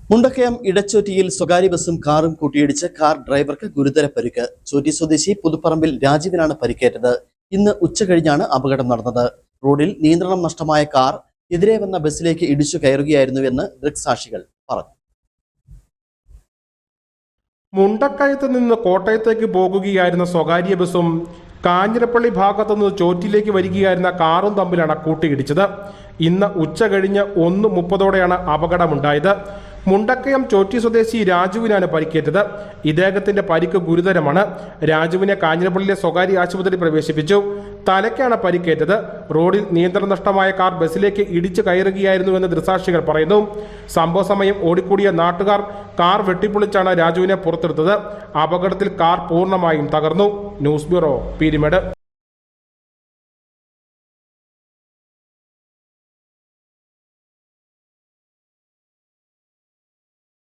മുണ്ടക്കയം ഇടച്ചോറ്റിയിൽ സ്വകാര്യ ബസും കാറും കൂട്ടിയിടിച്ച് കാർ ഡ്രൈവർക്ക് ഗുരുതര പരിക്ക്. ചോറ്റി സ്വദേശി പുതുപ്പറമ്പിൽ രാജീവിനാണ് പരിക്കേറ്റത്. ഇന്ന് ഉച്ചകഴിഞ്ഞാണ് അപകടം നടന്നത്. റോഡിൽ നിയന്ത്രണം നഷ്ടമായ കാർ എതിരെ വന്ന ബസ്സിലേക്ക് ഇടിച്ചു കയറുകയായിരുന്നുവെന്ന് ദൃക്സാക്ഷികൾ പറഞ്ഞു. മുണ്ടക്കയത്ത് നിന്ന് കോട്ടയത്തേക്ക് പോകുകയായിരുന്ന സ്വകാര്യ ബസും കാഞ്ഞിരപ്പള്ളി ഭാഗത്തുനിന്ന് ചോറ്റിലേക്ക് വരികയായിരുന്ന കാറും തമ്മിലാണ് കൂട്ടിയിടിച്ചത്. ഇന്ന് ഉച്ച കഴിഞ്ഞ് 1:30 അപകടമുണ്ടായത്. മുണ്ടക്കയം ചോറ്റി സ്വദേശി രാജുവിനാണ് പരിക്കേറ്റത്. ഇദ്ദേഹത്തിന്റെ പരിക്ക് ഗുരുതരമാണ്. രാജുവിനെ കാഞ്ഞിരപ്പള്ളിയിലെ സ്വകാര്യ ആശുപത്രിയിൽ പ്രവേശിപ്പിച്ചു. തലയ്ക്കാണ് പരിക്കേറ്റത്. റോഡിൽ നിയന്ത്രണം നഷ്ടമായ കാർ ബസ്സിലേക്ക് ഇടിച്ചു കയറുകയായിരുന്നുവെന്ന് ദൃക്സാക്ഷികൾ പറയുന്നു. സംഭവ സമയം ഓടിക്കൂടിയ നാട്ടുകാർ കാർ വെട്ടിപ്പൊളിച്ചാണ് രാജുവിനെ പുറത്തെടുത്തത്. അപകടത്തിൽ കാർ പൂർണ്ണമായും തകർന്നു. News bureau, Peermade.